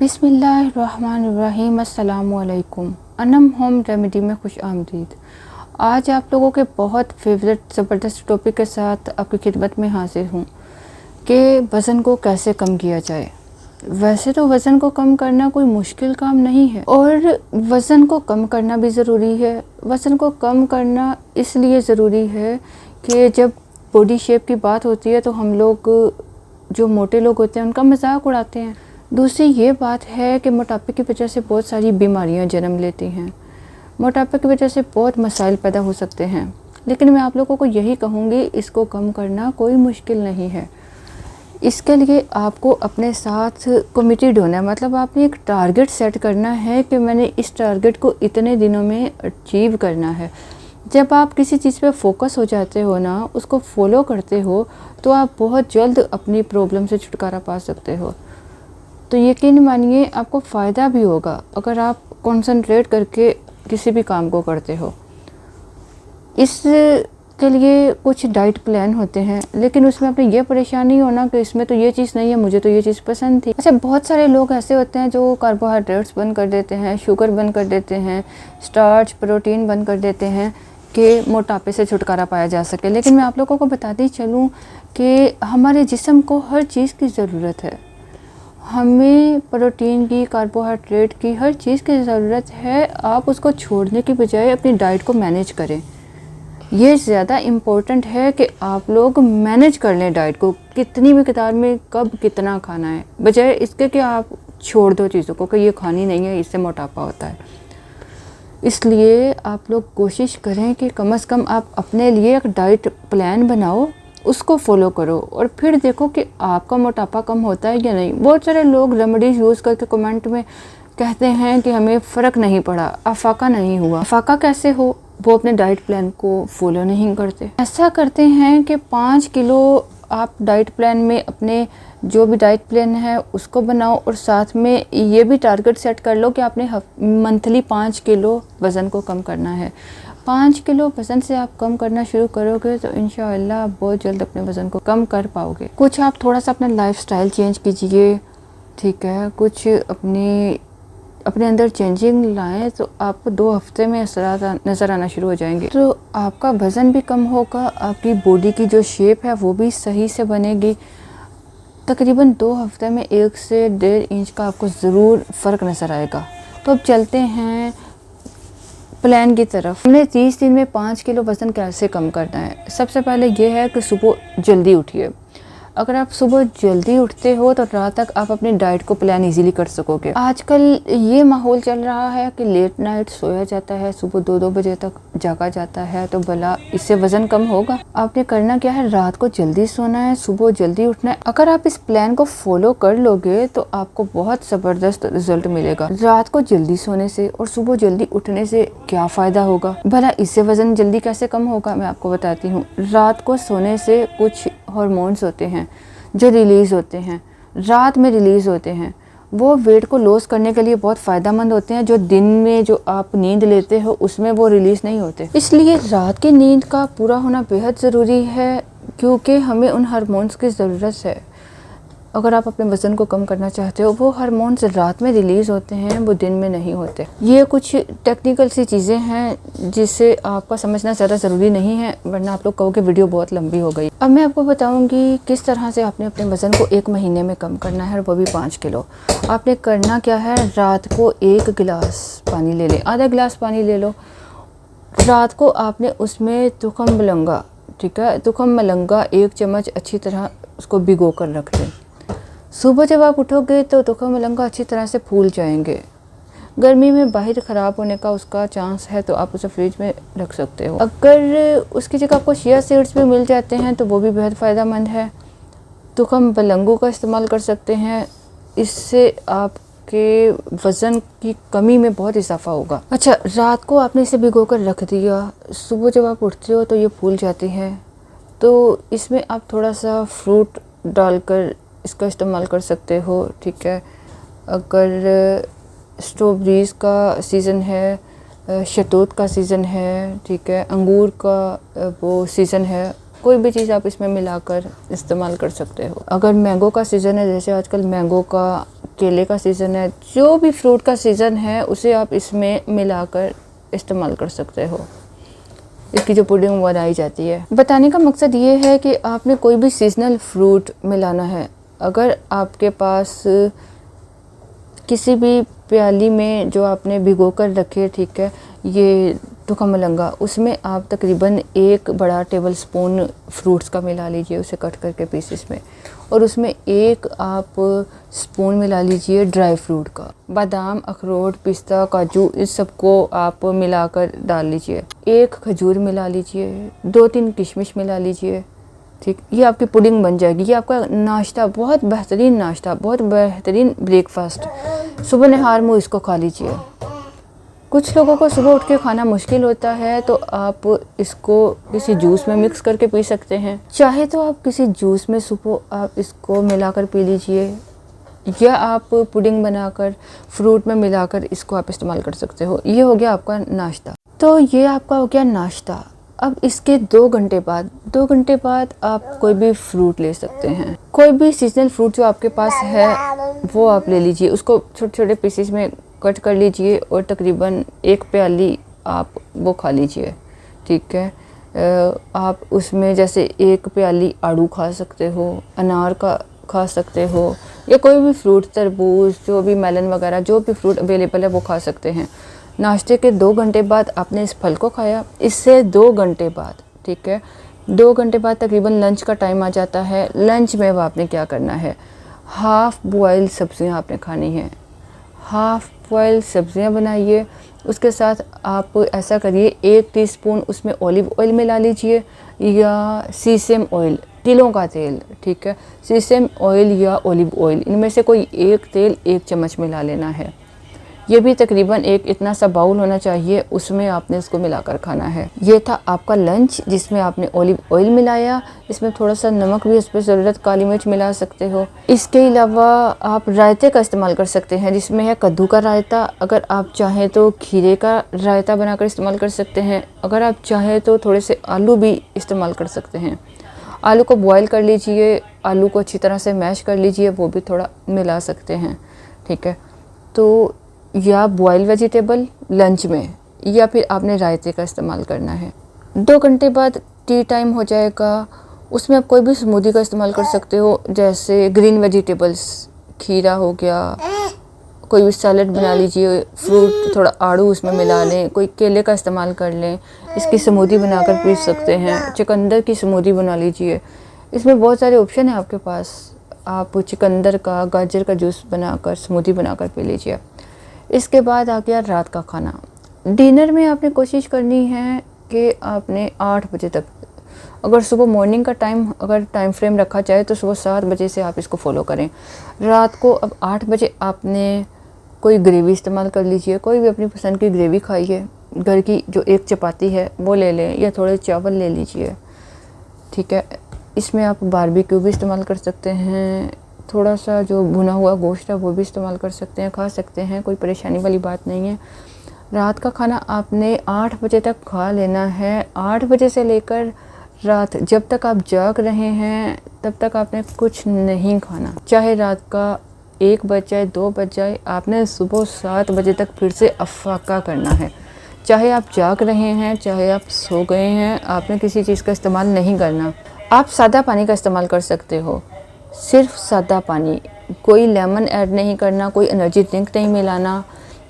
बिस्मिल्लाहिर्रहमानिर्रहीम। अस्सलामुअलैकुम। Anam home remedy में खुश आमदीद। आज आप लोगों के बहुत फेवरेट ज़बरदस्त टॉपिक के साथ आपकी खिदमत में हाजिर हूँ कि वज़न को कैसे कम किया जाए। वैसे तो वज़न को कम करना कोई मुश्किल काम नहीं है और वज़न को कम करना भी ज़रूरी है। वज़न को कम करना इसलिए ज़रूरी है कि जब बॉडी शेप की बात होती है तो हम लोग जो मोटे लोग होते हैं उनका मजाक उड़ाते हैं। दूसरी ये बात है कि मोटापे की वजह से बहुत सारी बीमारियां जन्म लेती हैं। मोटापे की वजह से बहुत मसाइल पैदा हो सकते हैं, लेकिन मैं आप लोगों को यही कहूँगी, इसको कम करना कोई मुश्किल नहीं है। इसके लिए आपको अपने साथ कमिटेड होना है, मतलब आपने एक टारगेट सेट करना है कि मैंने इस टारगेट को इतने दिनों में अचीव करना है। जब आप किसी चीज़ पे फोकस हो जाते हो ना, उसको फॉलो करते हो, तो आप बहुत जल्द अपनी प्रॉब्लम से छुटकारा पा सकते हो। तो यकीन मानिए आपको फ़ायदा भी होगा अगर आप कंसंट्रेट करके किसी भी काम को करते हो। इसके लिए कुछ डाइट प्लान होते हैं, लेकिन उसमें अपने ये परेशान नहीं होना कि इसमें तो ये चीज़ नहीं है, मुझे तो ये चीज़ पसंद थी। अच्छा, बहुत सारे लोग ऐसे होते हैं जो कार्बोहाइड्रेट्स बंद कर देते हैं, शुगर बंद कर देते हैं, स्टार्च प्रोटीन बंद कर देते हैं कि मोटापे से छुटकारा पाया जा सके। लेकिन मैं आप लोगों को बताती चलूँ कि हमारे जिस्म को हर चीज़ की ज़रूरत है। हमें प्रोटीन की, कार्बोहाइड्रेट की, हर चीज़ की ज़रूरत है। आप उसको छोड़ने की बजाय अपनी डाइट को मैनेज करें। ये ज़्यादा इम्पोर्टेंट है कि आप लोग मैनेज कर लें डाइट को, कितनी मिकदार में कब कितना खाना है, बजाय इसके कि आप छोड़ दो चीज़ों को कि ये खानी नहीं है, इससे मोटापा होता है। इसलिए आप लोग कोशिश करें कि कम से कम आप अपने लिए एक डाइट प्लान बनाओ, उसको फॉलो करो और फिर देखो कि आपका मोटापा कम होता है या नहीं। बहुत सारे लोग रेमेडीज़ यूज़ करके कमेंट में कहते हैं कि हमें फ़र्क नहीं पड़ा, अफाका नहीं हुआ। अफाका कैसे हो? वो अपने डाइट प्लान को फॉलो नहीं करते। ऐसा करते हैं कि 5 किलो आप डाइट प्लान में अपने जो भी डाइट प्लान है उसको बनाओ और साथ में ये भी टारगेट सेट कर लो कि आपने मंथली 5 किलो वज़न को कम करना है। 5 किलो वज़न से आप कम करना शुरू करोगे तो इंशाअल्लाह आप बहुत जल्द अपने वज़न को कम कर पाओगे। कुछ आप थोड़ा सा अपना लाइफस्टाइल चेंज कीजिए, ठीक है, कुछ अपने अंदर चेंजिंग लाएं तो आपको 2 हफ्ते में असरात नज़र आना शुरू हो जाएंगे। तो आपका वज़न भी कम होगा, आपकी बॉडी की जो शेप है वो भी सही से बनेगी। तकरीबन 2 हफ्ते में 1 से 1.5 इंच का आपको ज़रूर फ़र्क नज़र आएगा। तो अब चलते हैं प्लान की तरफ। हमने 30 दिन में 5 किलो वज़न कैसे कम करना है। सबसे पहले ये है कि सुबह जल्दी उठिए। अगर आप सुबह जल्दी उठते हो तो रात तक आप अपनी डाइट को प्लान इजीली कर सकोगे। आजकल ये माहौल चल रहा है कि लेट नाइट सोया जाता है, सुबह 2-2 बजे तक जागा जाता है, तो भला इससे वज़न कम होगा? आपने करना क्या है, रात को जल्दी सोना है, सुबह जल्दी उठना है। अगर आप इस प्लान को फॉलो कर लोगे तो आपको बहुत ज़बरदस्त रिजल्ट मिलेगा। रात को जल्दी सोने से और सुबह जल्दी उठने से क्या फ़ायदा होगा? भला इससे वज़न जल्दी कैसे कम होगा, मैं आपको बताती हूँ। रात को सोने से कुछ हार्मोन्स होते हैं जो रिलीज़ होते हैं, रात में रिलीज़ होते हैं, वो वेट को लॉस करने के लिए बहुत फ़ायदेमंद होते हैं। जो दिन में जो आप नींद लेते हो उसमें वो रिलीज़ नहीं होते। इसलिए रात की नींद का पूरा होना बेहद ज़रूरी है, क्योंकि हमें उन हार्मोन्स की ज़रूरत है। अगर आप अपने वज़न को कम करना चाहते हो, वो हार्मोन्स रात में रिलीज़ होते हैं, वो दिन में नहीं होते। ये कुछ टेक्निकल सी चीज़ें हैं जिसे आपका समझना ज़्यादा ज़रूरी नहीं है, वरना आप लोग कहोगे वीडियो बहुत लंबी हो गई। अब मैं आपको बताऊंगी किस तरह से आपने अपने वज़न को 1 महीने में कम करना है, और वो भी 5 किलो। आपने करना क्या है, रात को 1 गिलास पानी ले लें, आधा गिलास पानी ले लो। रात को आपने उसमें तुखम मलंगा, ठीक है, तुखम मलंगा 1 चम्मच अच्छी तरह उसको भिगो कर रख दें। सुबह जब आप उठोगे तो तुखम मलंगा अच्छी तरह से फूल जाएंगे। गर्मी में बाहर ख़राब होने का उसका चांस है, तो आप उसे फ्रिज में रख सकते हो। अगर उसकी जगह आपको चिया सीड्स भी मिल जाते हैं तो वो भी बेहद फ़ायदेमंद है। तुखम मलंगों का इस्तेमाल कर सकते हैं, इससे आपके वज़न की कमी में बहुत इजाफा होगा। अच्छा, रात को आपने इसे भिगो कर रख दिया, सुबह जब आप उठते हो तो ये फूल जाती है, तो इसमें आप थोड़ा सा फ्रूट डालकर इसका इस्तेमाल कर सकते हो, ठीक है। अगर स्ट्रॉबेरीज़ का सीज़न है, शहतूत का सीज़न है, ठीक है, अंगूर का वो सीज़न है, कोई भी चीज़ आप इसमें मिलाकर इस्तेमाल कर सकते हो। अगर मैंगो का सीज़न है, जैसे आजकल मैंगो का केले का सीज़न है, जो भी फ्रूट का सीज़न है उसे आप इसमें मिलाकर इस्तेमाल कर सकते हो। इसकी जो पुडिंग बनाई जाती है, बताने का मकसद ये है कि आपने कोई भी सीजनल फ्रूट मिलाना है। अगर आपके पास किसी भी प्याली में जो आपने भिगो कर रखे, ठीक है, ये टुका मलंगा, उसमें आप तकरीबन 1 बड़ा टेबल स्पून फ्रूट्स का मिला लीजिए, उसे कट करके पीसेस में, और उसमें 1 आप स्पून मिला लीजिए ड्राई फ्रूट का। बादाम, अखरोट, पिस्ता, काजू, इस सबको आप मिलाकर डाल लीजिए। 1 खजूर मिला लीजिए, 2-3 किशमिश मिला लीजिए, ठीक। ये आपकी पुडिंग बन जाएगी। ये आपका नाश्ता, बहुत बेहतरीन नाश्ता, बहुत बेहतरीन ब्रेकफास्ट। सुबह नहार मुँह इसको खा लीजिए। कुछ लोगों को सुबह उठ के खाना मुश्किल होता है, तो आप इसको किसी जूस में मिक्स करके पी सकते हैं। चाहे तो आप किसी जूस में सुबह आप इसको मिलाकर पी लीजिए, या आप पुडिंग बनाकर फ्रूट में मिलाकर इसको आप इस्तेमाल कर सकते हो। ये हो गया आपका नाश्ता। तो ये आपका हो गया नाश्ता। अब इसके 2 घंटे बाद आप कोई भी फ्रूट ले सकते हैं। कोई भी सीजनल फ्रूट जो आपके पास है वो आप ले लीजिए, उसको छोटे छोटे पीसेस में कट कर लीजिए और तकरीबन 1 प्याली आप वो खा लीजिए, ठीक है। आप उसमें जैसे 1 प्याली आड़ू खा सकते हो, अनार का खा सकते हो, या कोई भी फ्रूट, तरबूज, जो भी मेलन वगैरह, जो भी फ्रूट अवेलेबल है वो खा सकते हैं। नाश्ते के 2 घंटे बाद आपने इस फल को खाया। इससे 2 घंटे बाद, ठीक है, 2 घंटे बाद तकरीबन लंच का टाइम आ जाता है। लंच में अब आपने क्या करना है, हाफ़ बॉयल सब्जियां आपने खानी है। हाफ़ बॉयल सब्जियां बनाइए। उसके साथ आप ऐसा करिए, 1 टीस्पून उसमें ऑलिव ऑयल मिला लीजिए, या सीसम ऑयल, तिलों का तेल, ठीक है, सीसम ऑयल या ऑलिव ऑयल, इनमें से कोई एक तेल 1 चम्मच मिला लेना है। ये भी तकरीबन एक इतना सा बाउल होना चाहिए, उसमें आपने इसको मिलाकर खाना है। ये था आपका लंच, जिसमें आपने ऑलिव ऑयल मिलाया। इसमें थोड़ा सा नमक भी, उस पर ज़रूरत काली मिर्च मिला सकते हो। इसके अलावा आप रायते का इस्तेमाल कर सकते हैं, जिसमें है कद्दू का रायता। अगर आप चाहें तो खीरे का रायता बनाकर इस्तेमाल कर सकते हैं। अगर आप चाहें तो थोड़े से आलू भी इस्तेमाल कर सकते हैं। आलू को बॉयल कर लीजिए, आलू को अच्छी तरह से मैश कर लीजिए, वो भी थोड़ा मिला सकते हैं, ठीक है। तो या बॉयल वेजिटेबल लंच में, या फिर आपने रायते का इस्तेमाल करना है। 2 घंटे बाद टी टाइम हो जाएगा, उसमें आप कोई भी स्मूदी का इस्तेमाल कर सकते हो, जैसे ग्रीन वेजिटेबल्स, खीरा हो गया, कोई भी सैलड बना लीजिए, फ्रूट थोड़ा आड़ू उसमें मिला लें, कोई केले का इस्तेमाल कर लें, इसकी स्मूदी बनाकर पी सकते हैं। चुकंदर की स्मूदी बना लीजिए। इसमें बहुत सारे ऑप्शन हैं आपके पास। आप चुकंदर का, गाजर का जूस बनाकर स्मूदी बनाकर पी लीजिए। इसके बाद आ गया रात का खाना। डिनर में आपने कोशिश करनी है कि आपने 8 बजे तक, अगर सुबह मॉर्निंग का टाइम अगर टाइम फ्रेम रखा जाए तो सुबह 7 बजे से आप इसको फॉलो करें। रात को अब 8 बजे आपने कोई ग्रेवी इस्तेमाल कर लीजिए, कोई भी अपनी पसंद की ग्रेवी खाइए। घर की जो 1 चपाती है वो ले लें, या थोड़े चावल ले लीजिए, ठीक है। इसमें आप बारबेक्यू भी इस्तेमाल कर सकते हैं, थोड़ा सा जो भुना हुआ गोश्त है वो भी इस्तेमाल कर सकते हैं, खा सकते हैं, कोई परेशानी वाली बात नहीं है। रात का खाना आपने 8 बजे तक खा लेना है। 8 बजे से लेकर रात जब तक आप जाग रहे हैं तब तक आपने कुछ नहीं खाना। चाहे रात का 1 बज जाए, 2 बज जाए, आपने सुबह 7 बजे तक फिर से अफ़ाका करना है। चाहे आप जाग रहे हैं, चाहे आप सो गए हैं, आपने किसी चीज़ का इस्तेमाल नहीं करना। आप सादा पानी का इस्तेमाल कर सकते हो, सिर्फ सादा पानी, कोई लेमन ऐड नहीं करना, कोई एनर्जी ड्रिंक नहीं मिलाना,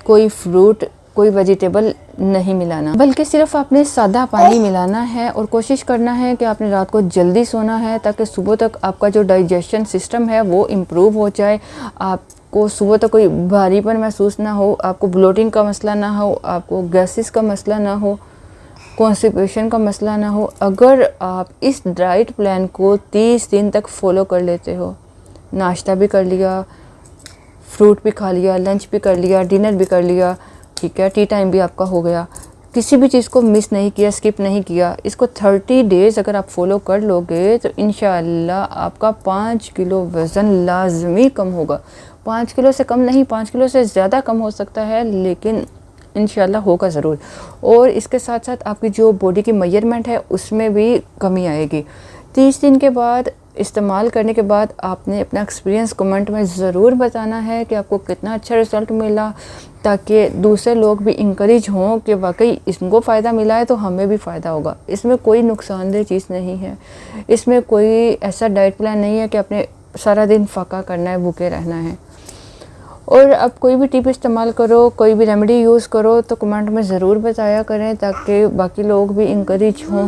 कोई फ्रूट, कोई वेजिटेबल नहीं मिलाना, बल्कि सिर्फ आपने सादा पानी मिलाना है। और कोशिश करना है कि आपने रात को जल्दी सोना है, ताकि सुबह तक आपका जो डाइजेशन सिस्टम है वो इम्प्रूव हो जाए, आपको सुबह तक कोई भारीपन महसूस ना हो, आपको ब्लोटिंग का मसला ना हो, आपको गैसेस का मसला ना हो, कॉन्स्टिपेशन का मसला ना हो। अगर आप इस डाइट प्लान को 30 दिन तक फॉलो कर लेते हो, नाश्ता भी कर लिया, फ्रूट भी खा लिया, लंच भी कर लिया, डिनर भी कर लिया, ठीक है, टी टाइम भी आपका हो गया, किसी भी चीज़ को मिस नहीं किया, स्किप नहीं किया, इसको 30 डेज़ अगर आप फॉलो कर लोगे तो इंशाअल्लाह आपका 5 किलो वज़न लाजमी कम होगा। 5 किलो से कम नहीं, 5 किलो से ज़्यादा कम हो सकता है, लेकिन इंशाल्लाह होगा ज़रूर। और इसके साथ साथ आपकी जो बॉडी की मेजरमेंट है उसमें भी कमी आएगी। 30 दिन के बाद इस्तेमाल करने के बाद आपने अपना एक्सपीरियंस कमेंट में ज़रूर बताना है कि आपको कितना अच्छा रिज़ल्ट मिला, ताकि दूसरे लोग भी इंकरेज हों कि वाकई इनको फ़ायदा मिला है तो हमें भी फ़ायदा होगा। इसमें कोई नुकसानदेह चीज़ नहीं है, इसमें कोई ऐसा डाइट प्लान नहीं है कि आपने सारा दिन फाका करना है, भूखे रहना है। और अब कोई भी टिप इस्तेमाल करो, कोई भी रेमेडी यूज़ करो तो कमेंट में ज़रूर बताया करें, ताकि बाकी लोग भी इंकरेज हों।